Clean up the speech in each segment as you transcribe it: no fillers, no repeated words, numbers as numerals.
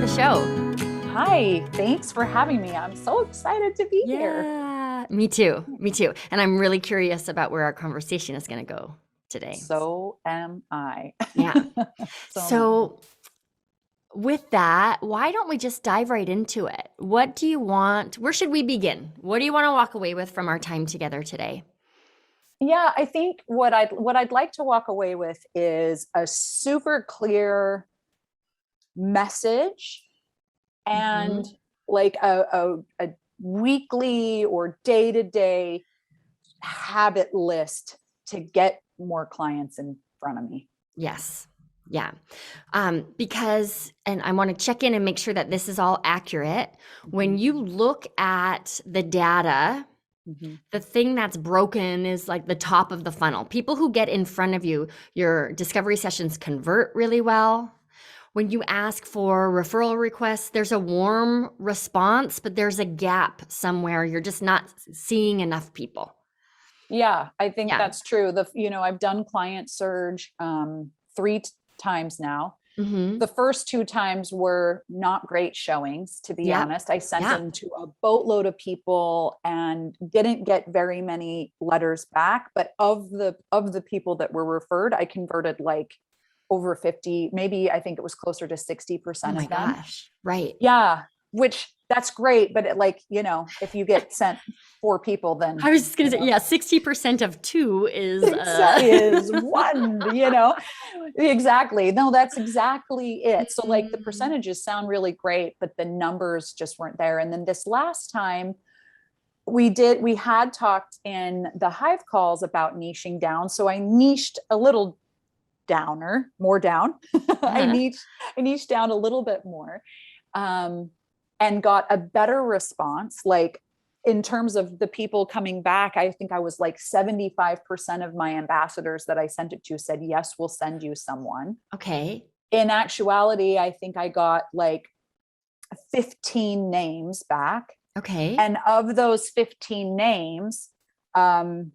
the show. Hi, thanks for having me. I'm so excited to be here. Yeah, me too. Me too. And I'm really curious about where our conversation is going to go today. So am I. Yeah. So am I. So, with that, why don't we just dive right into it? What do you want? Where should we begin? What do you want to walk away with from our time together today? Yeah, I think what I'd like to walk away with is a super clear message and Mhm. like a weekly or day-to-day habit list to get more clients in front of me. Yes. Yeah. Because, and I want to check in and make sure that this is all accurate. When you look at the data, Mm-hmm. the thing that's broken is like the top of the funnel. People who get in front of you, your discovery sessions convert really well. When you ask for referral requests, there's a warm response, but there's a gap somewhere. You're just not seeing enough people. Yeah, I think Yeah. that's true. I've done client surge three times now. Mm-hmm. The first two times were not great showings, to be Yep. honest. I sent Yeah. them to a boatload of people and didn't get very many letters back. But of the people that were referred, I converted like over 50, maybe I think it was closer to Oh 60% my of them. gosh. Right. Yeah, which that's great. But if you get sent four people, I then was just going to say, yeah, 60% of two is is one, exactly. No, that's exactly it. So like the Mm. percentages sound really great, but the numbers just weren't there. And then this last time we had talked in the Hive calls about niching down. So I niched a little more down. Uh-huh. I niched down a little bit more. And got a better response. Like in terms of the people coming back, I think I was like 75% of my ambassadors that I sent it to said, yes, we'll send you someone. Okay. In actuality, I think I got like 15 names back. Okay. And of those 15 names, 5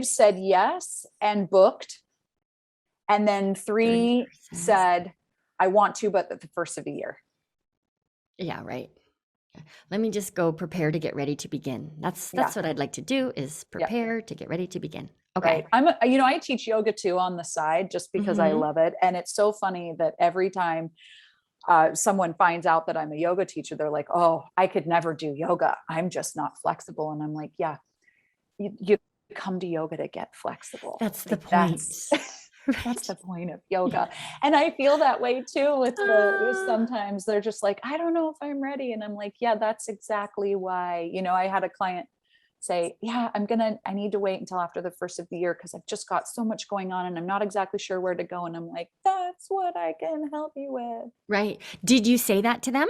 said yes and booked. And then 3 30%. said, I want to, but at the first of the year. Yeah, right. Let me just go prepare to get ready to begin. That's Yeah. what I'd like to do is Yeah. prepare to get ready to begin. Okay. Right. I teach yoga too on the side just because I Mhm. love it. And it's so funny that every time someone finds out that I'm a yoga teacher, they're like, oh, I could never do yoga. I'm just not flexible. And I'm like, yeah, you come to yoga to get flexible. That's the Like point. that's Right. the point of yoga. And I feel that way too sometimes they're just like, I don't know if I'm ready. And I'm like, yeah, that's exactly why. I had a client say, yeah, I need to wait until after the first of the year because I've just got so much going on and I'm not exactly sure where to go. And I'm like, that's what I can help you with. Right. Did you say that to them?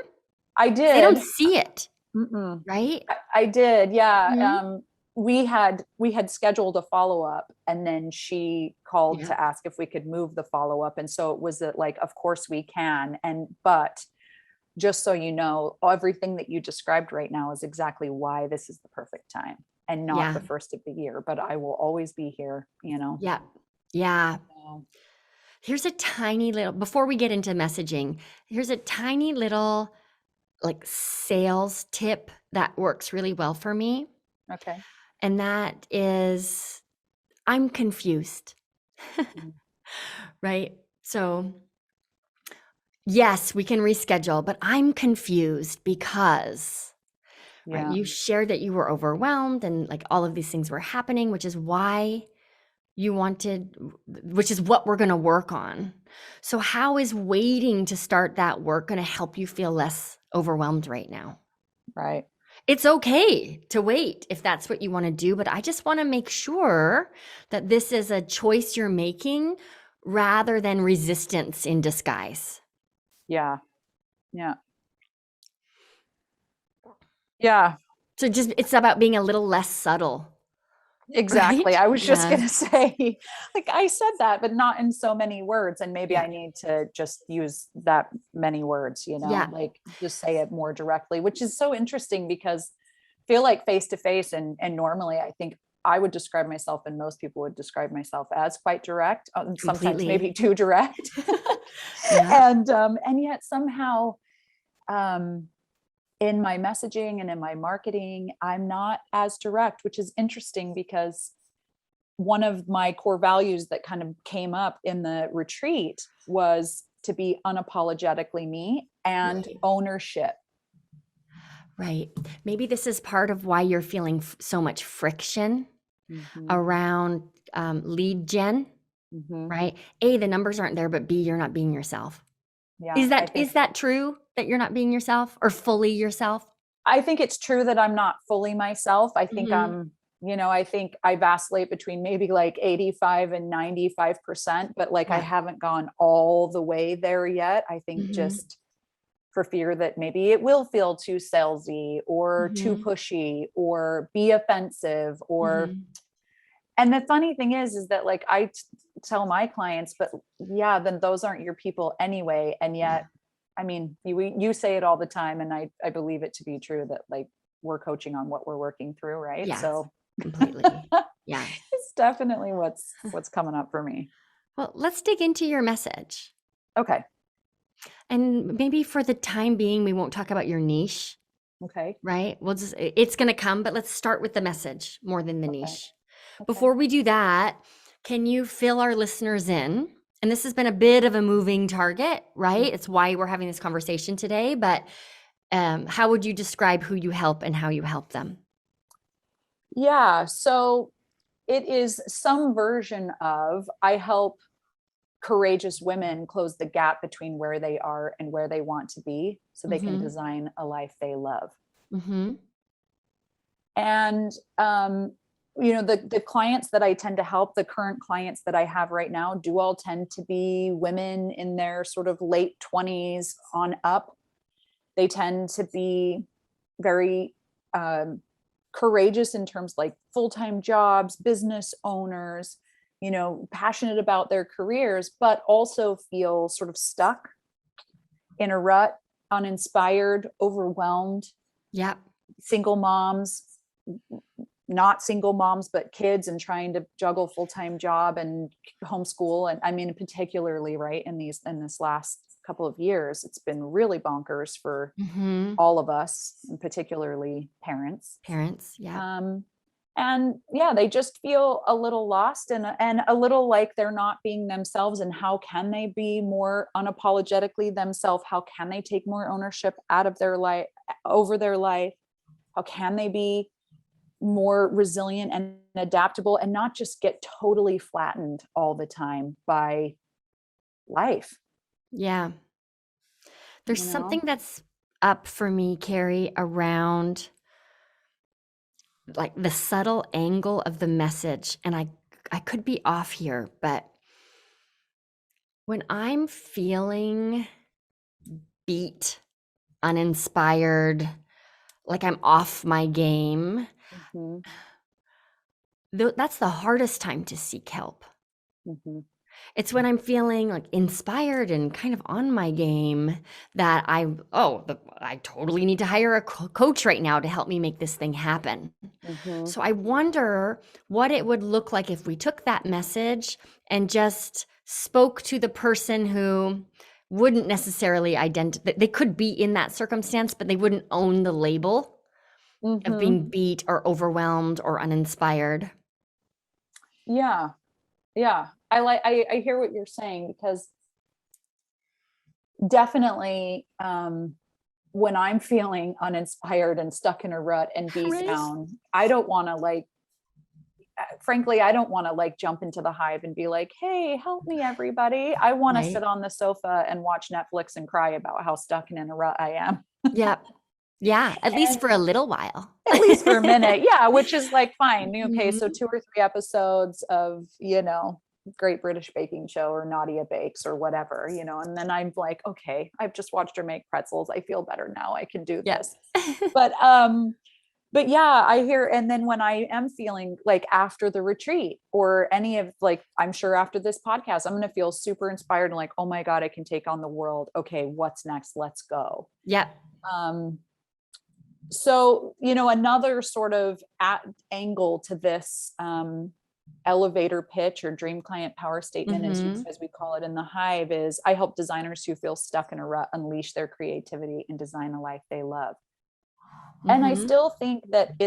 I They don't did. see it, Mm-mm. right? I did. Yeah. Mhm. We had scheduled a follow-up and then she called Yeah. to ask if we could move the follow-up. And so it was like, of course we can. But just so you know, everything that you described right now is exactly why this is the perfect time and not the Yeah. first of the year. But I will always be here. Yeah. Yeah. So, Here's a tiny little, before we get into messaging, here's a tiny little like sales tip that works really well for me. okay. And that is, I'm confused. Mm. Right? So, yes, we can reschedule, but I'm confused because, right, Yeah. you shared that you were overwhelmed and like all of these things were happening, which is why you wanted, which is what we're going to work on. So, how is waiting to start that work going to help you feel less overwhelmed right now? Right. It's okay to wait if that's what you want to do, but I just want to make sure that this is a choice you're making rather than resistance in disguise. Yeah. Yeah. Yeah. So just it's about being a little less subtle, Exactly. right? I was just Yeah. going to say, like, I said that, but not in so many words. And maybe Yeah. I need to just use that many words, Yeah. like just say it more directly, which is so interesting because I feel like face to face and normally I think I would describe myself, and most people would describe myself as quite direct, sometimes Completely. maybe too direct. Yeah. And yet somehow, in my messaging and in my marketing, I'm not as direct, which is interesting because one of my core values that kind of came up in the retreat was to be unapologetically me and Right. ownership. Right. Maybe this is part of why you're feeling so much friction around lead gen, right? A, the numbers aren't there, but B, you're not being yourself. Yeah, Is that true that you're not being yourself or fully yourself? I think it's true that I'm not fully myself. I think Mhm. I think I vacillate between maybe like 85 and 95%, but like I Yeah. haven't gone all the way there yet. I think Mhm. just for fear that maybe it will feel too salesy or too Mhm. pushy or be offensive or, Mhm. and the funny thing is that like tell my clients, but yeah, then those aren't your people anyway. And Yeah. yet, I mean, you say it all the time, and I believe it to be true that like we're coaching on what we're working through, right? Yeah. So Completely. Yeah. it's definitely what's coming up for me. Well, let's dig into your message. Okay. And maybe for the time being, we won't talk about your niche, Okay. right? It's going to come, but let's start with the message more than the Okay. niche. Okay. Before we do that, can you fill our listeners in? And this has been a bit of a moving target, right? It's why we're having this conversation today, but how would you describe who you help and how you help them? Yeah. So it is some version of I help courageous women close the gap between where they are and where they want to be so they can Mm-hmm. design a life they love. Mm-hmm. And the clients that I tend to help, the current clients that I have right now, do all tend to be women in their sort of late 20s on up. They tend to be very courageous in terms like full-time jobs, business owners, passionate about their careers, but also feel sort of stuck in a rut, uninspired, overwhelmed, Yeah. single moms, not single moms, but kids, and trying to juggle full-time job and homeschool. And I mean, particularly right in this last couple of years, it's been really bonkers for Mm-hmm. all of us, and particularly parents. Parents. Yeah. And yeah, they just feel a little lost and a little like they're not being themselves. And how can they be more unapologetically themselves? How can they take more ownership out of their life, over their life? How can they be more resilient and adaptable and not just get totally flattened all the time by life? Yeah. There's You something know? that's up for me, Karey, around like the subtle angle of the message. And I could be off here, but when I'm feeling beat, uninspired, like I'm off my game, Mm-hmm, that's the hardest time to seek help. mm-hmm, It's when I'm feeling like inspired and kind of on my game that I totally need to hire a coach right now to help me make this thing happen. mm-hmm. So I wonder what it would look like if we took that message and just spoke to the person who wouldn't necessarily identify. They could be in that circumstance, but they wouldn't own the label of Mm-hmm. being beat or overwhelmed or uninspired. Yeah. Yeah. I hear what you're saying, because definitely when I'm feeling uninspired and stuck in a rut and beat Right? down, I don't want to frankly, I don't want to like jump into the Hive and be like, hey, help me, everybody. I want to Right? sit on the sofa and watch Netflix and cry about how stuck and in a rut I am. Yeah. Yeah. At least And for a little while. at least for a minute. Yeah. Which is like, fine. Okay. So Mhm. 2 or 3 episodes of, Great British Baking Show or Nadia Bakes or whatever, and then I'm like, okay, I've just watched her make pretzels. I feel better now. I can do Yeah. this. But yeah, I hear. And then when I am feeling like after the retreat or any of like, I'm sure after this podcast, I'm going to feel super inspired and like, oh my God, I can take on the world. Okay. What's next? Let's go. Yeah. Um, So, another sort of angle to this elevator pitch or dream client power statement, as we call it in the Hive, is I help designers who feel stuck in a rut unleash their creativity and design a life they love. And I still think that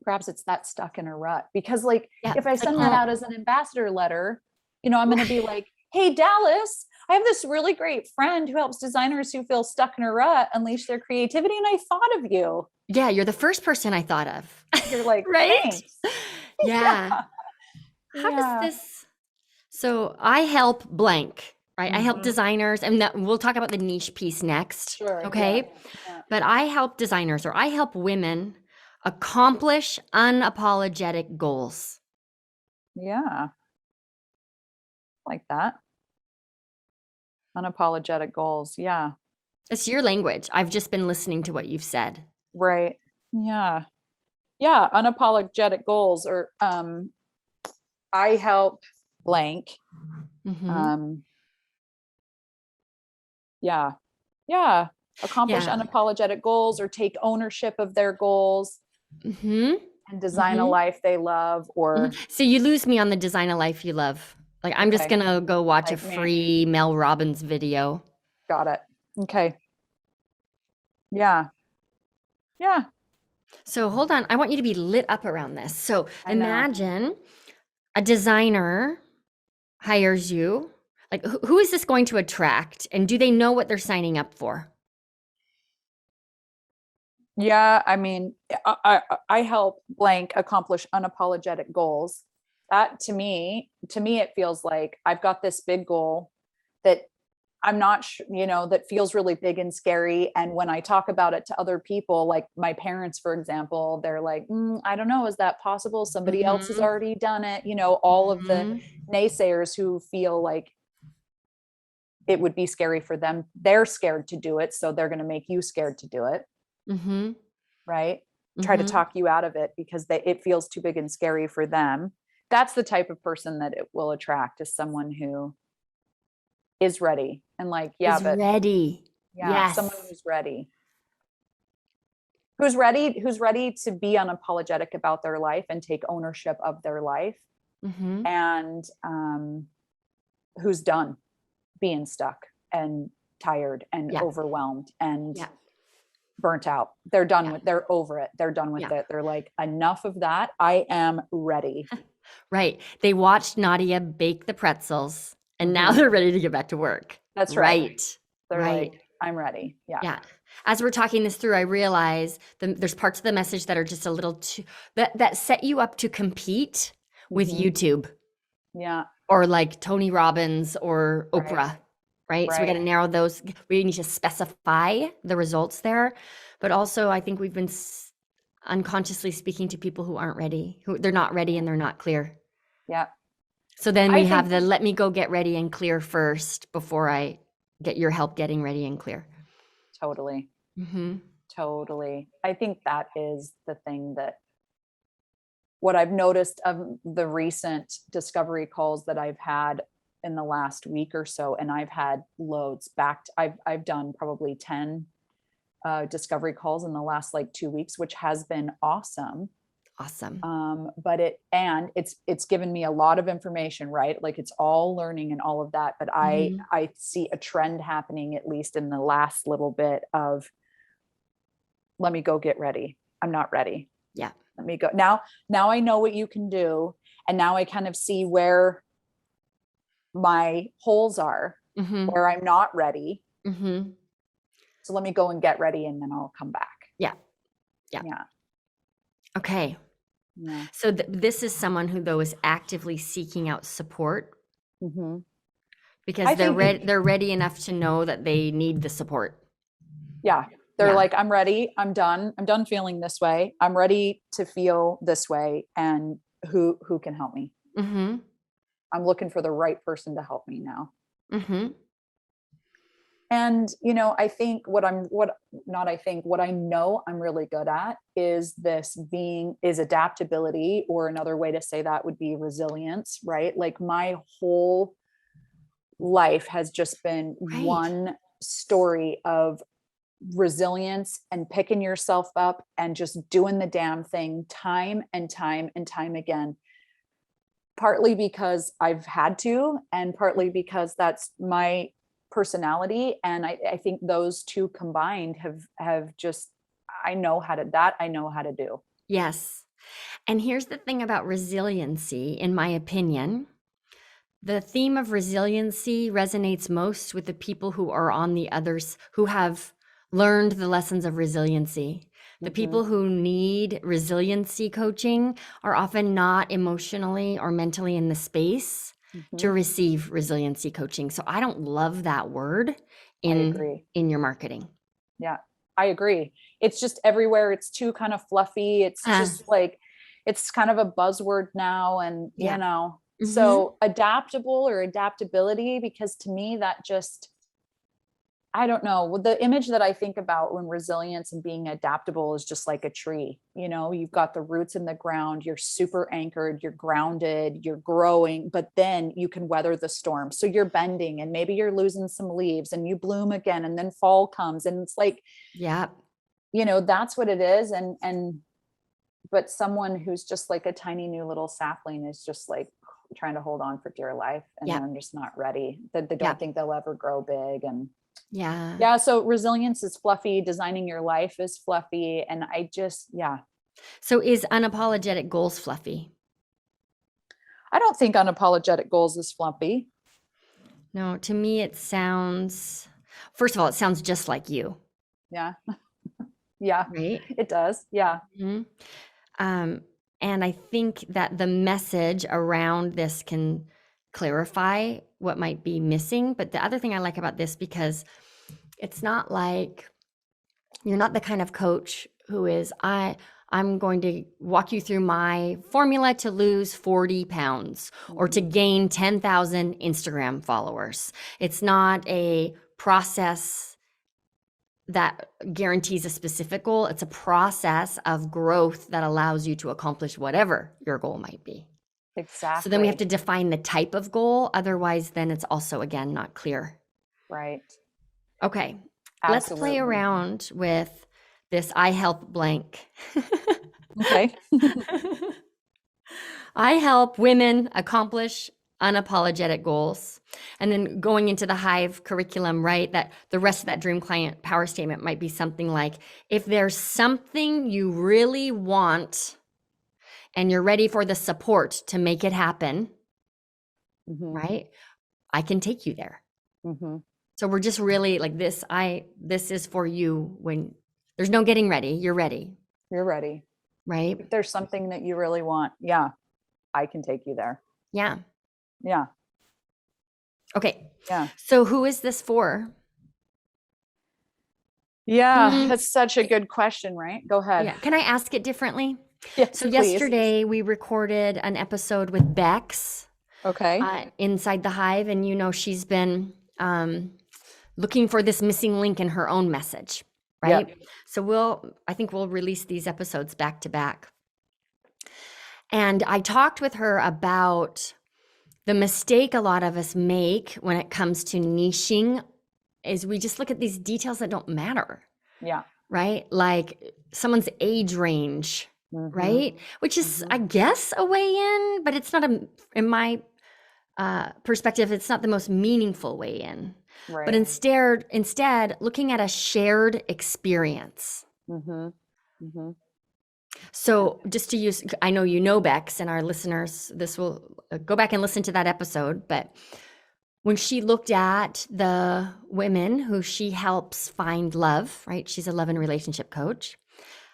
perhaps it's that stuck in a rut, because if I send that out as an ambassador letter, I'm going to be like, hey, Dallas, I have this really great friend who helps designers who feel stuck in a rut unleash their creativity. And I thought of you. Yeah. You're the first person I thought of. You're like, right? Thanks. Yeah. How does this? So I help blank, right? I help designers, and we'll talk about the niche piece next. Sure. Okay. Yeah. But I help designers, or I help women accomplish unapologetic goals. Yeah. Like that. Unapologetic goals. Yeah. It's your language. I've just been listening to what you've said. Right. Yeah. Yeah. Unapologetic goals, or I help blank. Yeah. Accomplish unapologetic goals, or take ownership of their goals and design a life they love. Or so you lose me on the design a life you love. Like, I'm just gonna go watch a free Mel Robbins video. Got it. Okay. Yeah. So hold on. I want you to be lit up around this. So imagine a designer hires you. Like, who is this going to attract? And do they know what they're signing up for? Yeah. I mean, I help blank accomplish unapologetic goals. That to me, it feels like I've got this big goal that I'm not, that feels really big and scary. And when I talk about it to other people, like my parents, for example, they're like, I don't know, is that possible? Somebody else has already done it. All of the naysayers who feel like it would be scary for them. They're scared to do it. So they're going to make you scared to do it. Right. Try to talk you out of it because it feels too big and scary for them. That's the type of person that it will attract, is someone who is ready and ready. Yeah. Yes. Someone who's ready. Who's ready to be unapologetic about their life and take ownership of their life. And who's done being stuck and tired and overwhelmed and burnt out. They're done they're over it. They're done with it. They're like, enough of that. I am ready. Right. They watched Nadia bake the pretzels and now they're ready to get back to work. That's right. They're like, I'm ready. Yeah. As we're talking this through, I realize there's parts of the message that are just a little too, that set you up to compete with YouTube. Yeah. Or like Tony Robbins or Oprah. Right. So we got to narrow those. We need to specify the results there. But also, I think we've been unconsciously speaking to people who aren't ready, who they're not ready and they're not clear. Yeah. So then we have let me go get ready and clear first before I get your help getting ready and clear. Totally. Totally. I think that is the thing that what I've noticed of the recent discovery calls that I've had in the last week or so, and I've had loads backed. I've done probably 10 discovery calls in the last 2 weeks, which has been awesome. But it's given me a lot of information, right? Like, it's all learning and all of that. But I see a trend happening, at least in the last little bit, of let me go get ready. I'm not ready. Yeah. Let me go. Now I know what you can do. And now I kind of see where my holes are, where I'm not ready. So let me go and get ready, and then I'll come back. Yeah. Okay. Yeah. So this is someone who, though, is actively seeking out support because they're ready enough to know that they need the support. Yeah. They're like, I'm ready. I'm done. I'm done feeling this way. I'm ready to feel this way. And who can help me? I'm looking for the right person to help me now. And, I think what I know I'm really good at is adaptability, or another way to say that would be resilience, right? Like, my whole life has just been one story of resilience and picking yourself up and just doing the damn thing time and time and time again. Partly because I've had to, and partly because that's my personality. And I think those two combined have just, I know how to do. Yes. And here's the thing about resiliency, in my opinion. The theme of resiliency resonates most with the people who are on the others, who have learned the lessons of resiliency. The people who need resiliency coaching are often not emotionally or mentally in the space to receive resiliency coaching. So I don't love that word I agree. in your marketing. Yeah, I agree. It's just everywhere. It's too kind of fluffy. It's just like, it's kind of a buzzword now. And, Yeah. you know, so adaptable or adaptability, because to me, that just, I don't know. The image that I think about when resilience and being adaptable is just like a tree. You know, you've got the roots in the ground, you're super anchored, you're grounded, you're growing, but then you can weather the storm. So you're bending and maybe you're losing some leaves and you bloom again, and then fall comes. And it's like, Yeah. you know, that's what it is. But someone who's just like a tiny new little sapling is just like trying to hold on for dear life. And they're just not ready. They don't think they'll ever grow big. And yeah. So resilience is fluffy. Designing your life is fluffy. And I just, So is unapologetic goals fluffy? I don't think unapologetic goals is fluffy. No, to me, it sounds, first of all, it sounds just like you. Yeah. Yeah. Right? It does. Yeah. And I think that the message around this can clarify what might be missing. But the other thing I like about this, because it's not like you're not the kind of coach who is, I'm going to walk you through my formula to lose 40 pounds or to gain 10,000 Instagram followers. It's not a process that guarantees a specific goal. It's a process of growth that allows you to accomplish whatever your goal might be. Exactly. So then we have to define the type of goal. Otherwise, then it's also, again, not clear. Right. Okay. Absolutely. Let's play around with this I help blank. Okay. I help women accomplish unapologetic goals. And then going into the Hive curriculum, right, that the rest of that dream client power statement might be something like, if there's something you really want and you're ready for the support to make it happen, right, I can take you there. So we're just really like this, this is for you when there's no getting ready. You're ready. You're ready. Right? If there's something that you really want, I can take you there. Yeah. Yeah. Okay. Yeah. So who is this for? Yeah, that's such a good question, right? Go ahead. Yeah. Can I ask it differently? Yes, So please. yesterday we recorded an episode with Bex. Okay. Inside the Hive, and you know she's been looking for this missing link in her own message, right? Yep. So I think we'll release these episodes back to back. And I talked with her about the mistake a lot of us make when it comes to niching is we just look at these details that don't matter. Yeah. Right? Like someone's age range, right? Which is, I guess, a way in, but it's not in my perspective, it's not the most meaningful way in. Right. But instead, looking at a shared experience. So just to use, I know you know Bex and our listeners, this will go back and listen to that episode, but when she looked at the women who she helps find love, right? She's a love and relationship coach.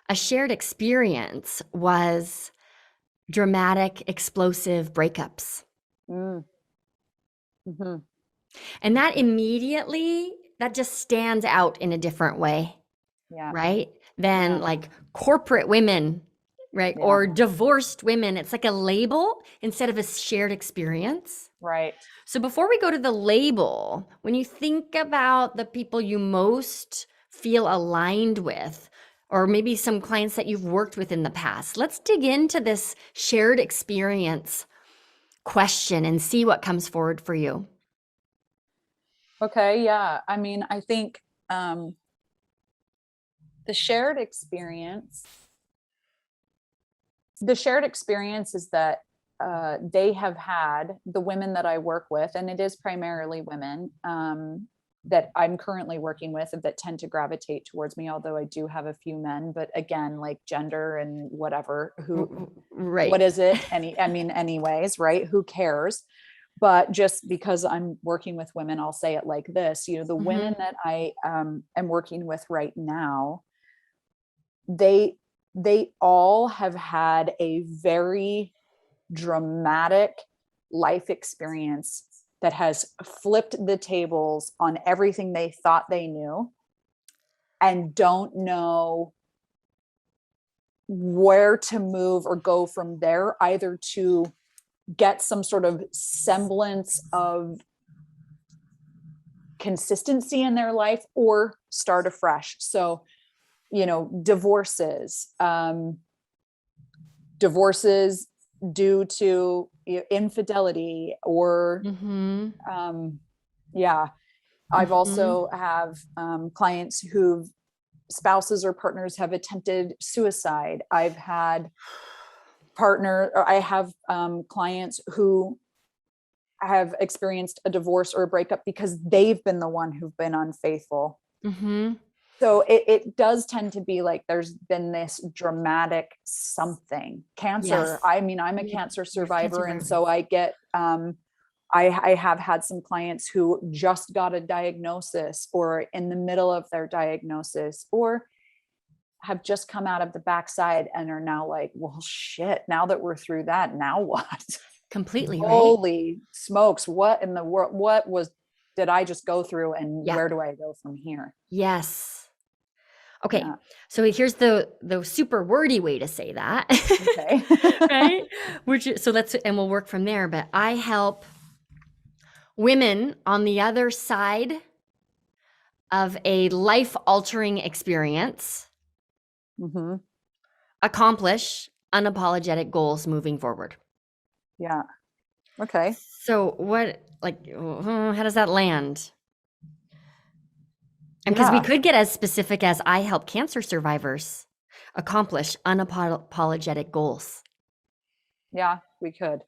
A shared experience was dramatic, explosive breakups. And that immediately, that just stands out in a different way, right? Than like corporate women, right? Or divorced women. It's like a label instead of a shared experience. Right. So before we go to the label, when you think about the people you most feel aligned with, or maybe some clients that you've worked with in the past, let's dig into this shared experience question and see what comes forward for you. Okay. Yeah. I mean, I think The shared experience is that they have had, the women that I work with, and it is primarily women that I'm currently working with that tend to gravitate towards me, although I do have a few men, but again, like gender and whatever, Right. what is it? Anyways, right? Who cares? But just because I'm working with women, I'll say it like this, the women that I am working with right now, they all have had a very dramatic life experience that has flipped the tables on everything they thought they knew and don't know where to move or go from there, either to get some sort of semblance of consistency in their life or start afresh. So, divorces due to infidelity or I've also have clients who've spouses or partners have attempted suicide. I have clients who have experienced a divorce or a breakup because they've been the one who've been unfaithful. So it does tend to be like there's been this dramatic something. Cancer. Yes. I'm a cancer survivor. And so I get, I have had some clients who just got a diagnosis or in the middle of their diagnosis or have just come out of the backside and are now like, well, shit, now that we're through that, now what? Completely. Holy smokes. What in the world did I just go through and where do I go from here? Yes. Okay. Yeah. So here's the super wordy way to say that. Okay. Right? And we'll work from there. But I help women on the other side of a life-altering experience accomplish unapologetic goals moving forward. Yeah. Okay. So how does that land? Because we could get as specific as I help cancer survivors accomplish unapologetic goals. Yeah, we could.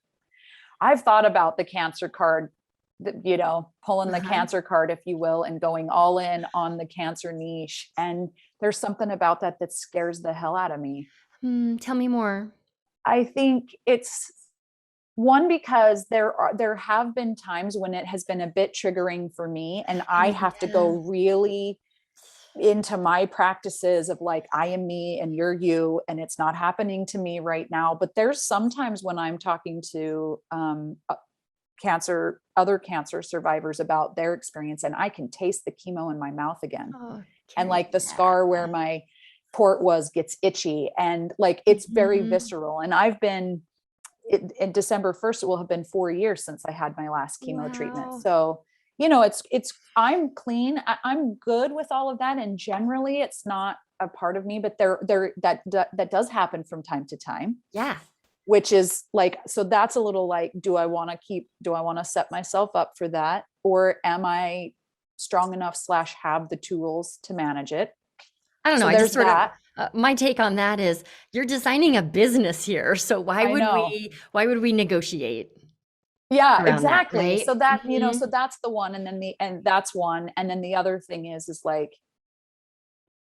I've thought about the cancer card, pulling the cancer card, if you will, and going all in on the cancer niche. And there's something about that scares the hell out of me. Tell me more. I think it's one, because there have been times when it has been a bit triggering for me, and I have to go really into my practices of like, I am me and you're you, and it's not happening to me right now. But there's sometimes when I'm talking to other cancer survivors about their experience, and I can taste the chemo in my mouth again. And like the scar where my port gets itchy, and like it's very visceral. And I've been in December 1st, it will have been 4 years since I had my last chemo treatment. So, I'm clean. I'm good with all of that. And generally it's not a part of me, but that does happen from time to time. Yeah. Which is like, so that's a little like, do I want to set myself up for that? Or am I strong enough / have the tools to manage it? I don't know. So there's that. My take on that is you're designing a business here. So why would we negotiate? Yeah, exactly. That, right? So that, so that's the one. And that's one. And then the other thing is like,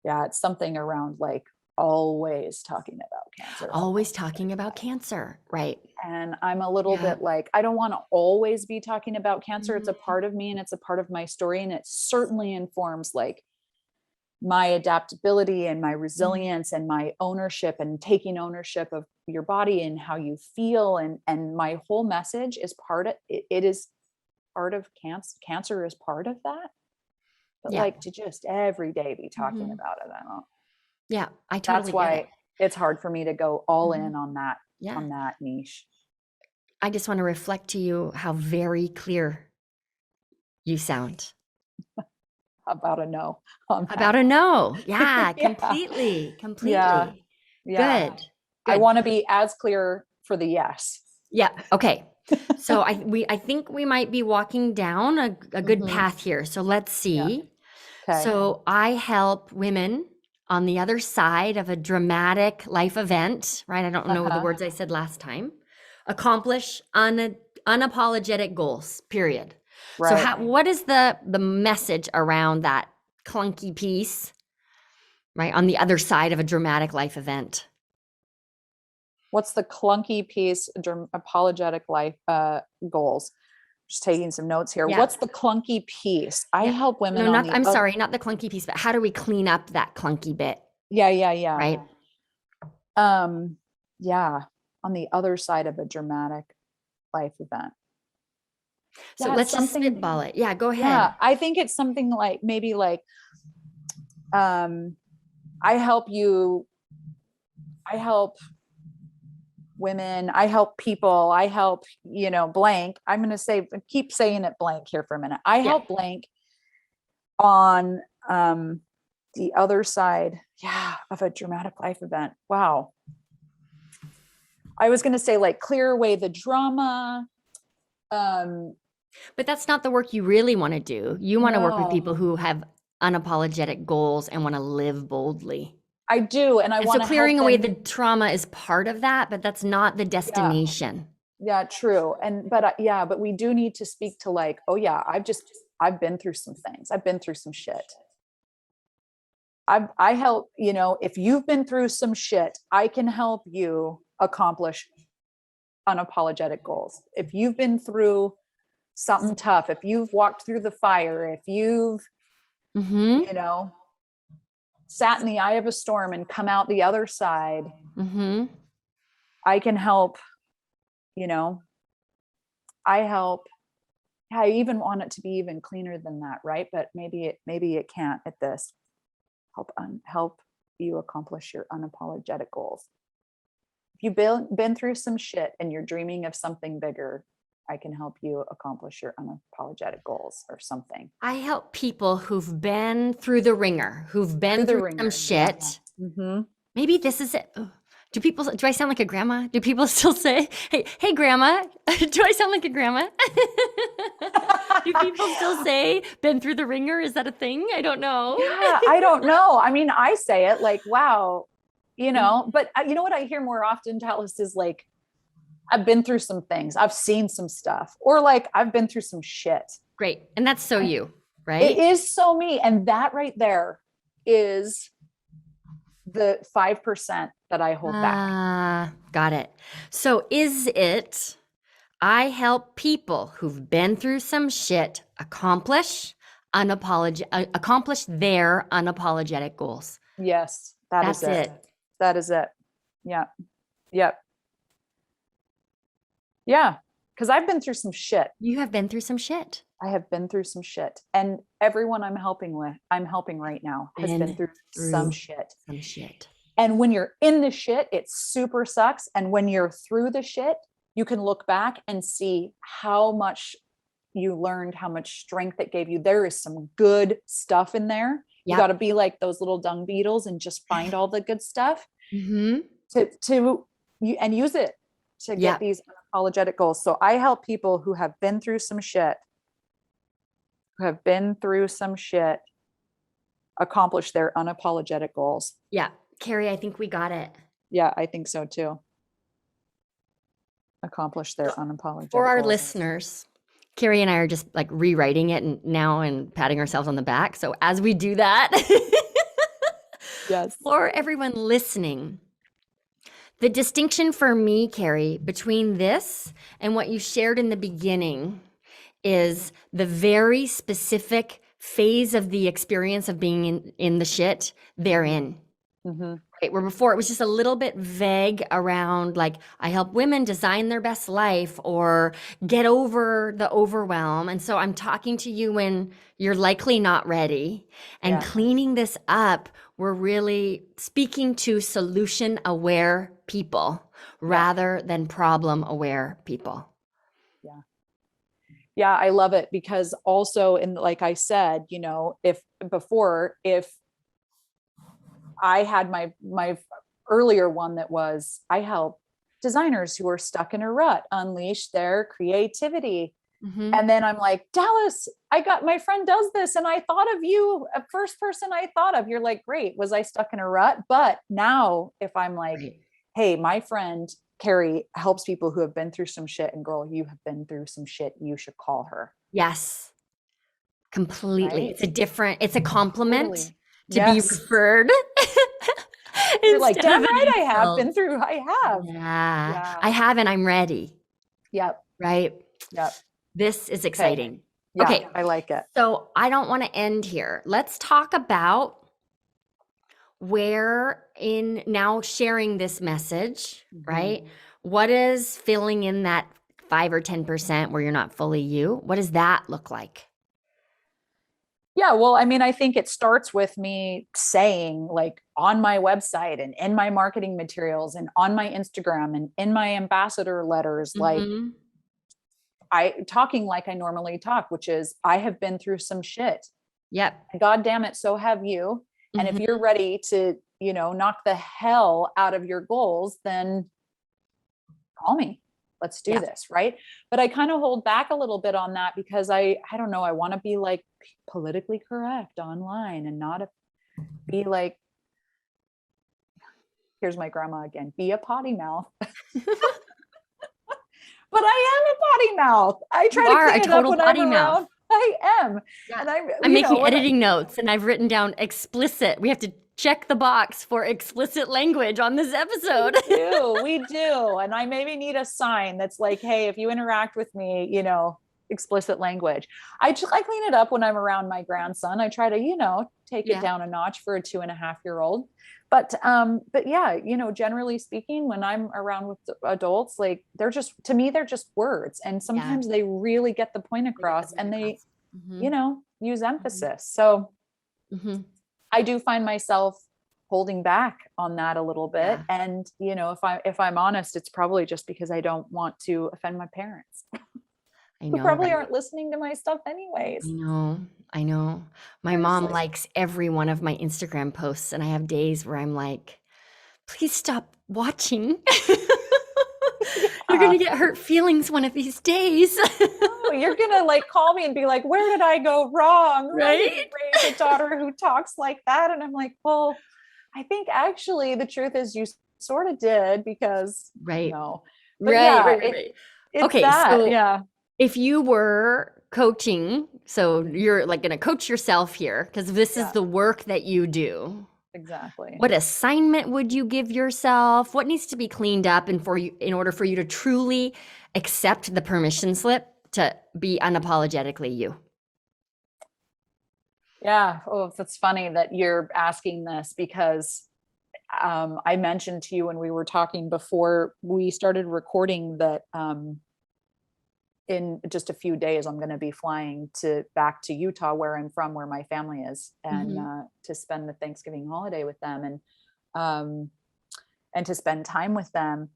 it's something around like always talking about cancer. Always talking about cancer. Right. And I'm a little bit like, I don't want to always be talking about cancer. It's a part of me and it's a part of my story. And it certainly informs like my adaptability and my resilience and my ownership and taking ownership of your body and how you feel. And my whole message is it is part of cancer is part of that. But like to just every day be talking about it. I don't. Yeah, I totally That's why it's hard for me to go all in on that, on that niche. I just want to reflect to you how very clear you sound. About a no. About a no. Yeah, completely. Yeah. Good. I want to be as clear for the yes. Yeah. Okay. So I think we might be walking down a good path here. So let's see. Yeah. Okay. So I help women on the other side of a dramatic life event, right? I don't know the Uh-huh. words I said last time. Accomplish unapologetic goals, period. So Right. what is the message around that clunky piece, right? On the other side of a dramatic life event? What's the clunky piece, apologetic life goals? Just taking some notes here. Yeah. What's the clunky piece? I Yeah. help women No, on the I'm sorry, not the clunky piece, but how do we clean up that clunky bit, yeah. right? Yeah, on the other side of a dramatic life event. So Yeah, let's just something. spitball it. Yeah, go Yeah, ahead. I think it's something like maybe like I help you, I help women, I help people, I help, blank. I'm going to say, keep saying it blank here for a minute. I Yeah. help blank on the other side, of a dramatic life event. Wow. I was going to say like clear away the drama. But that's not the work you really want to do. You want to work with people No, who have unapologetic goals and want to live boldly. I do. And I And so want to help clearing away them. the trauma is part of that, but that's not the Yeah. destination. Yeah, true. But we do need to speak to like, oh yeah, I've been through some things. I've been through some shit. I help, if you've been through some shit, I can help you accomplish unapologetic goals. If you've been through something tough, if you've walked through the fire, if you've, Mm-hmm. sat in the eye of a storm and come out the other side, Mm-hmm. I can help, I help. I even want it to be even cleaner than that, right? But maybe it can't at this. Help you accomplish your unapologetic goals. If you've been through some shit and you're dreaming of something bigger, I can help you accomplish your unapologetic goals or something. I help people who've been through the ringer, who've been through some shit. Mm-hmm. Maybe this is it. Do I sound like a grandma? Do people still say, hey, grandma? Do I sound like a grandma? Do people still say, been through the ringer? Is that a thing? I don't know. Yeah, I don't know. I mean, I say it like, wow, but you know what I hear more often, Dallas, is like, I've been through some things. I've seen some stuff, or like, I've been through some shit. Great. And that's so you, right? It is so me. And that right there is the 5% that I hold back. Got it. So is it, I help people who've been through some shit accomplish their unapologetic goals. Yes, that's it. That is it. Yeah. Yep. Yeah. Because I've been through some shit. You have been through some shit. I have been through some shit. And everyone I'm helping right now has been through some shit. Some shit. And when you're in the shit, it super sucks. And when you're through the shit, you can look back and see how much you learned, how much strength it gave you. There is some good stuff in there. You got to be like those little dung beetles and just find all the good stuff and use it to get these unapologetic goals. So I help people who have been through some shit, accomplish their unapologetic goals. Yeah. Karey, I think we got it. Yeah, I think so too. Accomplish their unapologetic For our goals. listeners, Karey and I are just like rewriting it and patting ourselves on the back. So as we do that, yes. For everyone listening, the distinction for me, Karey, between this and what you shared in the beginning is the very specific phase of the experience of being in the shit they're in. Mm-hmm. Right, where before it was just a little bit vague around like, I help women design their best life or get over the overwhelm. And so I'm talking to you when you're likely not ready and cleaning this up. We're really speaking to solution aware people rather than problem aware people. Yeah, I love it because also, and like I said, if I had my earlier one that was, I help designers who are stuck in a rut unleash their creativity. Mhm. And then I'm like, Dallas, my friend does this. And I thought of you, a first person I thought of. You're like, great. Was I stuck in a rut? But now if I'm like, Right. hey, my friend Karey helps people who have been through some shit, and girl, you have been through some shit. You should call her. Yes. Completely. Right. It's a compliment Totally. to be Yes. referred You're like, instead damn of an right. I have insult. been through. I have. Yeah. Yeah. I have and I'm ready, Yep. right? Yep. This is Okay. exciting. Yeah. Okay. I like it. So I don't want to end here. Let's talk about where in now sharing this message, right? What is filling in that 5 or 10% where you're not fully you? What does that look like? Yeah, well, I mean, I think it starts with me saying, like, on my website and in my marketing materials and on my Instagram and in my ambassador letters, like, Mhm. I talking like I normally talk, which is I have been through some shit. Yep. God damn it, so have you. And if Mhm. you're ready to, knock the hell out of your goals, then call me. Let's do Yeah. this, right? But I kind of hold back a little bit on that because I don't know, I want to be like politically correct online and not be like, here's my grandma again, be a potty mouth. But I am a potty mouth. I You try to are a clean it up total when I'm potty mouth. around. I am. Yeah. And I, I'm making when editing notes and I've written down explicit. We have to check the box for explicit language on this episode. we do. And I maybe need a sign that's like, hey, if you interact with me, explicit language. I clean it up when I'm around my grandson. I try to, take it Yeah. down a notch for a 2.5-year-old. But yeah, generally speaking, when I'm around with adults, like to me, they're just words. And Yeah. sometimes they really get the point They get the across point and they, across. Mhm. use Mhm. emphasis. So Mhm. I do find myself holding back on that a little bit. Yeah. And, if I'm honest, it's probably just because I don't want to offend my parents I who know, probably right? aren't listening to my stuff I anyways. know. I know. My mom Seriously. likes every one of my Instagram posts, and I have days where I'm like, please stop watching. You're going Yeah. to get hurt feelings one of these days. Oh, you're gonna like call me and be like, where did I go wrong? I didn't Right? raise a daughter who talks like that. And I'm like, well, I think actually the truth is you sort of did because Right. no. But Right, yeah, right, right, right. it's Okay, that. so Yeah. if you were coaching, so you're like going to coach yourself here because this is Yeah, the work that you do. exactly. What assignment would you give yourself? What needs to be cleaned up and for you in order for you to truly accept the permission slip to be unapologetically you? Yeah. Oh, that's funny that you're asking this because I mentioned to you when we were talking before we started recording that in just a few days I'm going to be flying back to Utah, where I'm from, where my family is, and Mhm. to spend the Thanksgiving holiday with them um, and to spend time with them.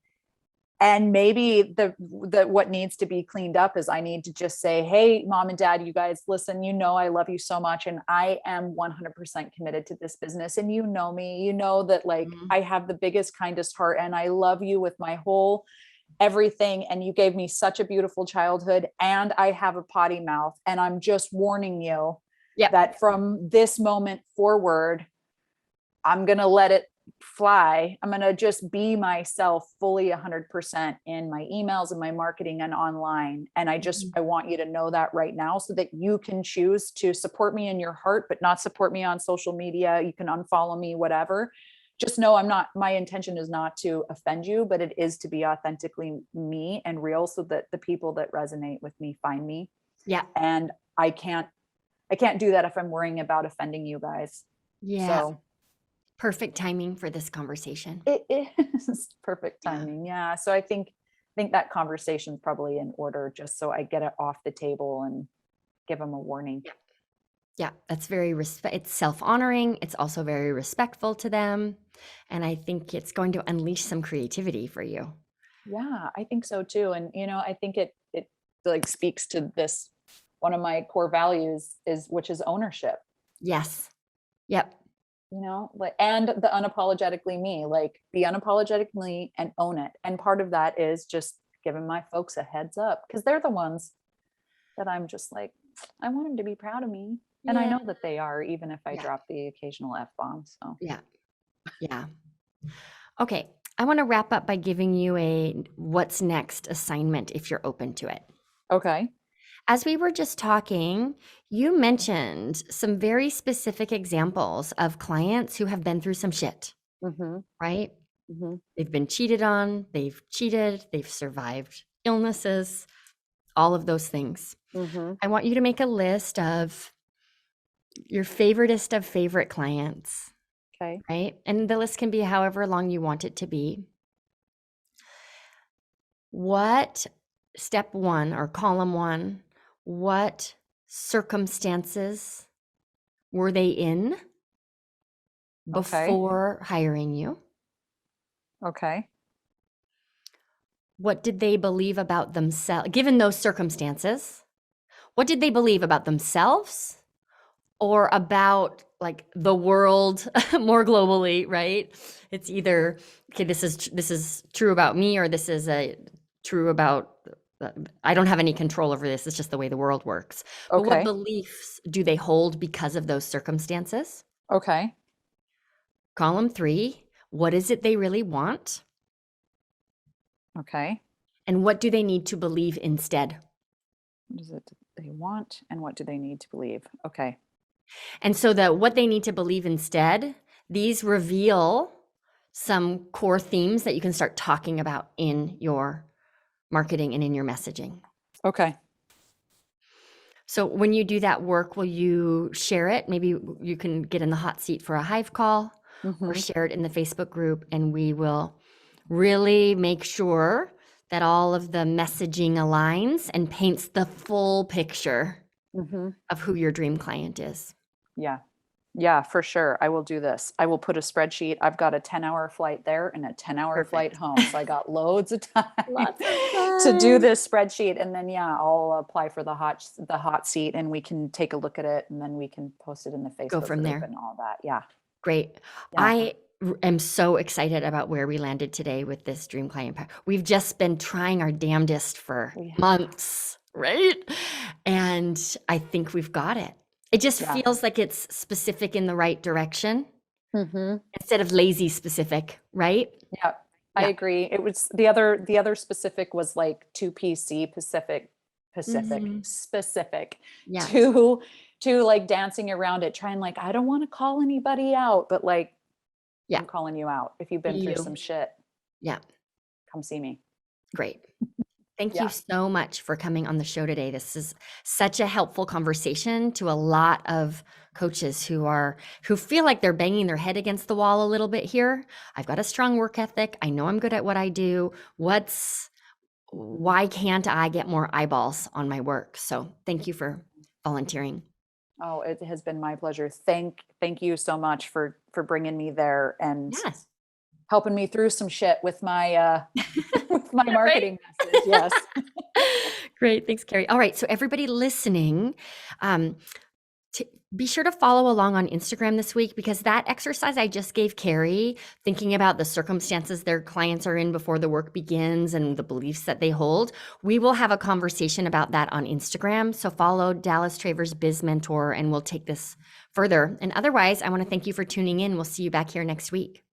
And maybe the what needs to be cleaned up is I need to just say, hey, mom and dad, you guys, listen, I love you so much, and I am 100% committed to this business, and you know me, that like Mhm. I have the biggest, kindest heart, and I love you with my whole everything, and you gave me such a beautiful childhood, and I have a potty mouth, and I'm just warning you Yep. that from this moment forward, I'm going to let it fly. I'm going to just be myself fully 100% in my emails and my marketing and online. And Mhm. I want you to know that right now so that you can choose to support me in your heart, but not support me on social media. You can unfollow me, whatever. Just know my intention is not to offend you, but it is to be authentically me and real so that the people that resonate with me find me. Yeah. And I can't do that if I'm worrying about offending you guys. Yeah. So Perfect timing for this conversation. it is perfect Yeah. timing. Yeah. So I think that conversation's probably in order just so I get it off the table and give them a warning. Yeah. Yeah, that's very it's self-honoring, it's also very respectful to them, and I think it's going to unleash some creativity for you. Yeah, I think so too. And I think it like speaks to this one of my core values is which is ownership. Yes. Yep. Like, and the unapologetically me, like be unapologetically and own it. And part of that is just giving my folks a heads up because they're the ones that I'm just like, I want them to be proud of me. And I Yeah. know that they are, even if I Yeah. drop the occasional F-bomb. So, Yeah. Yeah. Okay. I want to wrap up by giving you a what's next assignment if you're open to it. okay. As we were just talking, you mentioned some very specific examples of clients who have been through some shit, Mm-hmm. right? Mm-hmm. They've been cheated on, they've cheated, they've survived illnesses, all of those things. Mm-hmm. I want you to make a list of your favoriteest of favorite clients, Okay. right? And the list can be however long you want it to be. What step one or column one, what circumstances were they in Okay. before hiring you? Okay. What did they believe about themselves? Given those circumstances, what did they believe about themselves or about like the world more globally, right? It's either, okay, this is true about me, or this is true about I don't have any control over this. It's just the way the world works. But what Okay. beliefs do they hold because of those circumstances? Okay. Column 3, what is it they really want? Okay. And what do they need to believe instead? What is it they want and what do they need to believe? Okay. And so that what they need to believe instead, these reveal some core themes that you can start talking about in your marketing and in your messaging. Okay. So when you do that work, will you share it? Maybe you can get in the hot seat for a Hive call or Mm-hmm. share it in the Facebook group, and we will really make sure that all of the messaging aligns and paints the full picture Mm-hmm. of who your dream client is. Yeah. Yeah, for sure. I will do this. I will put a spreadsheet. I've got a 10-hour flight there and a 10-hour flight Perfect. home. So I got loads of time Lots of to do time. this spreadsheet. And then yeah, I'll apply for the hot seat and we can take a look at it and then we can post it in the Go Facebook from group there. and all that. Yeah. Great. Yeah. Am so excited about where we landed today with this Dream Client Pack. We've just been trying our damnedest for We have. months, right? And I think we've got it. It just Yeah. feels like it's specific in the right direction Mm-hmm. instead of lazy specific, right? Yeah. I Yeah. agree. It was the other specific was like 2PC Pacific Mhm. specific Yeah. to like dancing around it, trying like, I don't want to call anybody out, but like, Yeah. I'm calling you out. If you've been through some You. shit, Yeah. come see me. Great. Thank you Yeah. so much for coming on the show today. This is such a helpful conversation to a lot of coaches who feel like they're banging their head against the wall a little bit here. I've got a strong work ethic. I know I'm good at what I do. Why can't I get more eyeballs on my work? So thank you for volunteering. Oh, it has been my pleasure. Thank you so much for bringing me there and Yes. helping me through some shit with my with my Right? marketing message. Yes. Great. Thanks, Karey. All right. So everybody listening, be sure to follow along on Instagram this week, because that exercise I just gave Karey, thinking about the circumstances their clients are in before the work begins and the beliefs that they hold, we will have a conversation about that on Instagram. So follow Dallas Travers Biz Mentor and we'll take this further. And otherwise, I want to thank you for tuning in. We'll see you back here next week.